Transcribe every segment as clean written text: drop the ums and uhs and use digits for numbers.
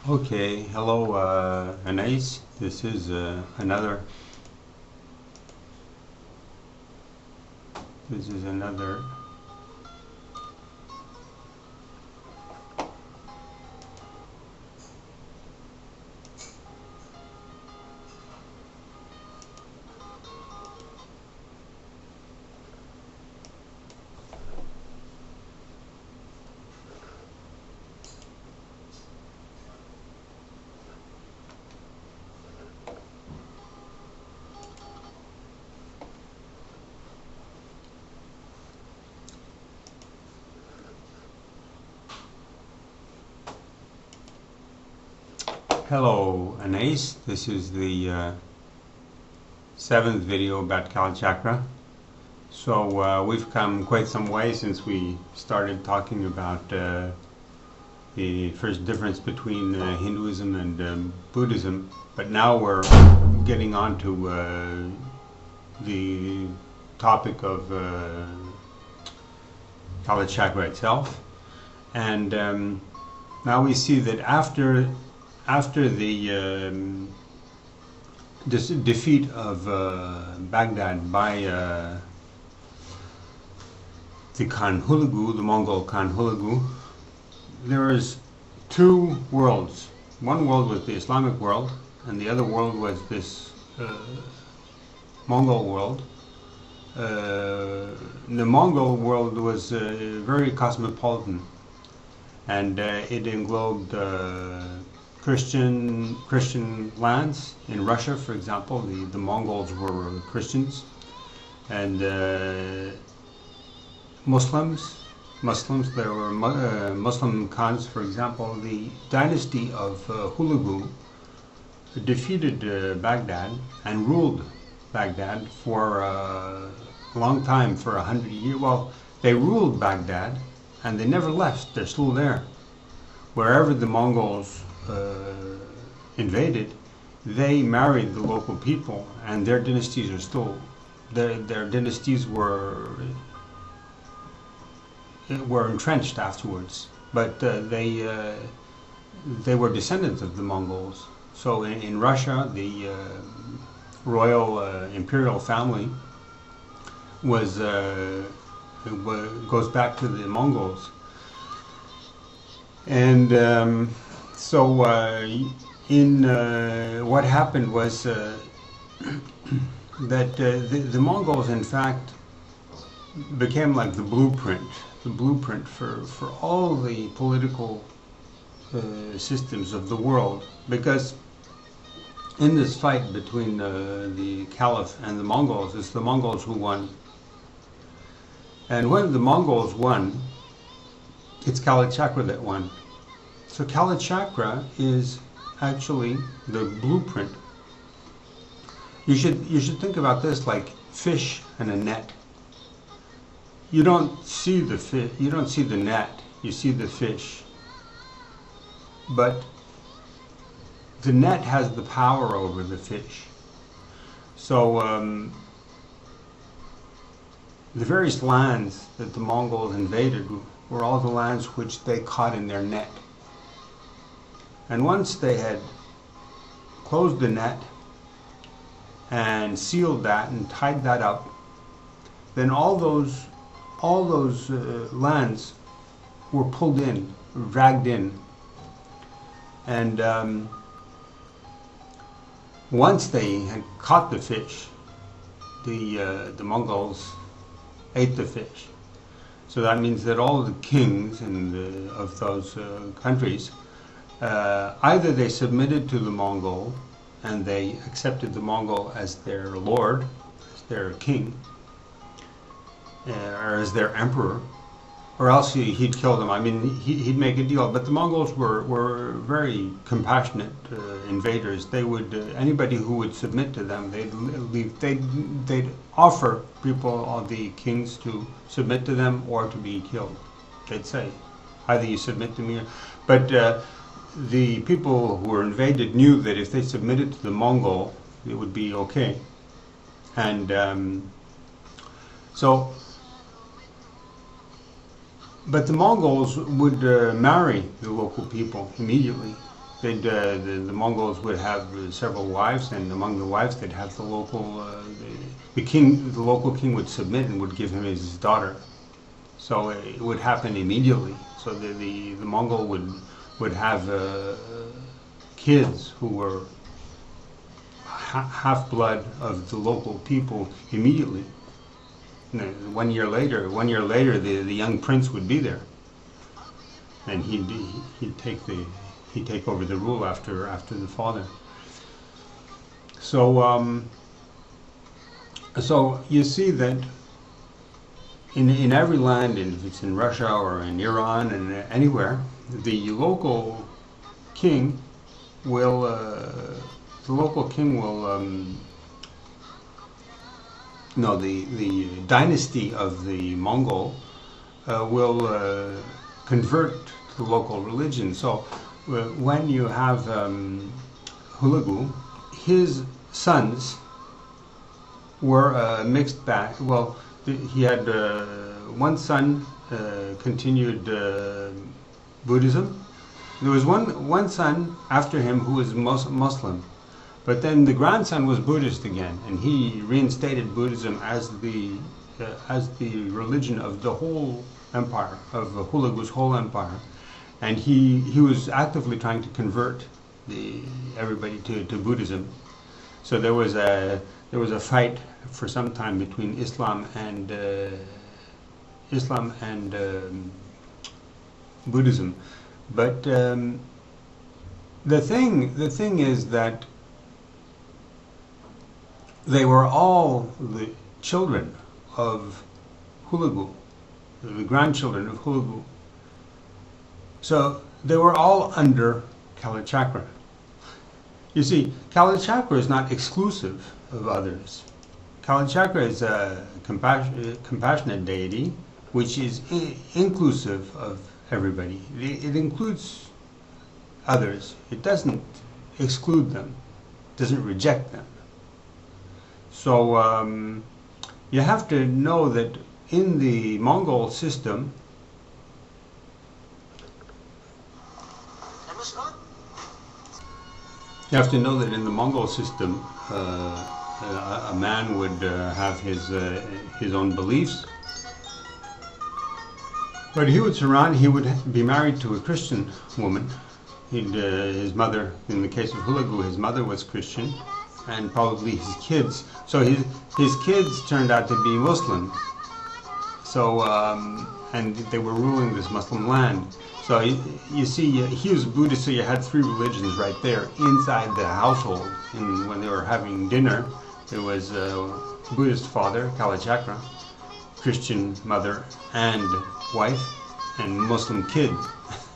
Okay, hello Anais. This is another Hello Anais. This is the seventh video about Kalachakra. So we've come quite some way since we started talking about the first difference between Hinduism and Buddhism, but now we're getting on to the topic of Kalachakra itself, and now we see that after the defeat of Baghdad by the Khan Hulagu, the Mongol Khan Hulagu, there is two worlds. One world was the Islamic world, and the other world was this Mongol world. The Mongol world was very cosmopolitan, and it englobed Christian lands. In Russia, for example, the Mongols were Christians, and Muslims. There were Muslim Khans, for example. The dynasty of Hulagu defeated Baghdad and ruled Baghdad for a long time, for 100 years. Well, they ruled Baghdad and they never left. They're still there. Wherever the Mongols invaded, they married the local people, and their dynasties are still, their dynasties were entrenched afterwards, but they were descendants of the Mongols. So in Russia, the royal imperial family goes back to the Mongols, and what happened was that the Mongols, in fact, became like the blueprint for all the political systems of the world, because in this fight between the Caliph and the Mongols, it's the Mongols who won. And when the Mongols won, it's Kalachakra that won. So Kalachakra is actually the blueprint. You should think about this like fish and a net. You don't see the fish, you don't see the net, you see the fish. But the net has the power over the fish. So the various lands that the Mongols invaded were all the lands which they caught in their net. And once they had closed the net and sealed that and tied that up, then all those lands were pulled in, dragged in, and once they had caught the fish, the Mongols ate the fish. So that means that all the kings of those countries, either they submitted to the Mongol and they accepted the Mongol as their lord, as their king, or as their emperor, or else he'd kill them. I mean, he'd make a deal. But the Mongols were very compassionate invaders. They would anybody who would submit to them, they'd offer people, all the kings, to submit to them or to be killed. They'd say, either you submit to me, but the people who were invaded knew that if they submitted to the Mongol, it would be okay. And but the Mongols would marry the local people immediately, the Mongols would have several wives, and among the wives they'd have the local the king. The local king would submit and would give him his daughter. So it would happen immediately. So the Mongol would have kids who were half blood of the local people immediately. 1 year later, the young prince would be there, and he'd take over the rule after the father. So so you see that in every land, if it's in Russia or in Iran and anywhere, the local king will the dynasty of the Mongol will convert to the local religion. So when you have Hulagu, his sons were mixed bag. Well, he had one son continued Buddhism. There was one son after him who was Muslim, but then the grandson was Buddhist again, and he reinstated Buddhism as the religion of the whole empire, of Hulagu's whole empire, and he was actively trying to convert everybody to Buddhism. So there was a fight for some time between Islam and Buddhism, but the thing is that they were all the children of Hulagu, the grandchildren of Hulagu. So they were all under Kalachakra. You see, Kalachakra is not exclusive of others. Kalachakra is a compassionate deity which is inclusive of everybody. It includes others. It doesn't exclude them, doesn't reject them. So you have to know that in the Mongol system, a man would have his own beliefs, but he would be married to a Christian woman. His mother, in the case of Hulagu, his mother was Christian, and probably his kids. So his kids turned out to be Muslim. So and they were ruling this Muslim land. So you see, he was Buddhist, so you had three religions right there inside the household. And when they were having dinner, there was a Buddhist father, Kalachakra, Christian mother and wife, and Muslim kid.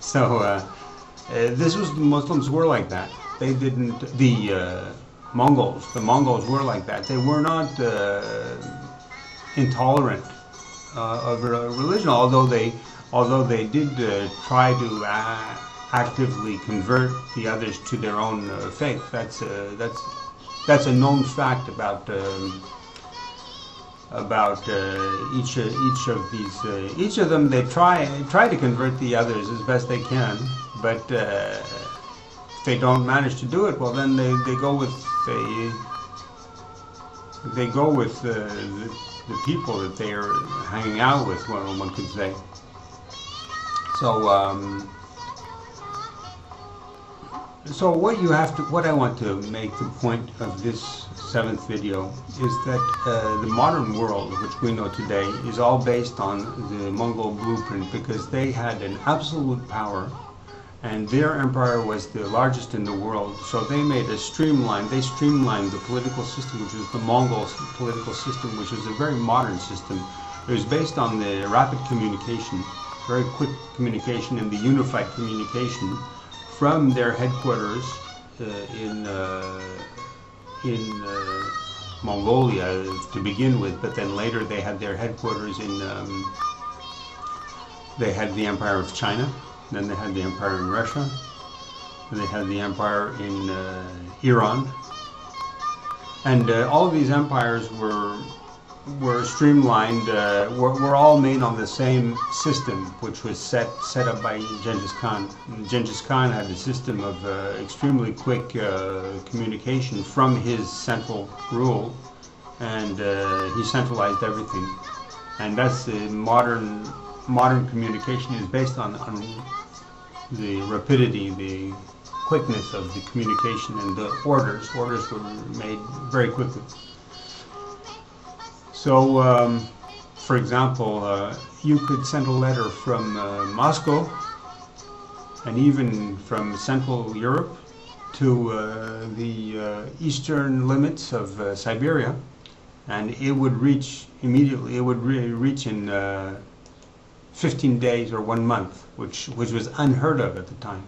So this was, the Muslims were like that. They didn't, the Mongols were like that. They were not intolerant of religion, although they did try to actively convert the others to their own faith. That's a known fact about each of these. Each of them, they try to convert the others as best they can, but if they don't manage to do it, well, then they go with the people that they are hanging out with, one could say. So so what I want to make the point of this 7th video is that the modern world, which we know today, is all based on the Mongol blueprint, because they had an absolute power and their empire was the largest in the world. So they streamlined the political system, which was the Mongol political system, which was a very modern system. It was based on the rapid communication, very quick communication, and the unified communication from their headquarters in Mongolia to begin with, but then later they had their headquarters in, they had the Empire of China, then they had the Empire in Russia, then they had the Empire in Iran, and all of these empires were were streamlined, were all made on the same system, which was set up by Genghis Khan. And Genghis Khan had a system of extremely quick communication from his central rule, and he centralized everything. And that's the modern communication is based on the rapidity, the quickness of the communication, and the orders. Orders were made very quickly. So, for example, you could send a letter from Moscow, and even from Central Europe, to the eastern limits of Siberia, and it would reach immediately. It would reach in 15 days or 1 month, which was unheard of at the time.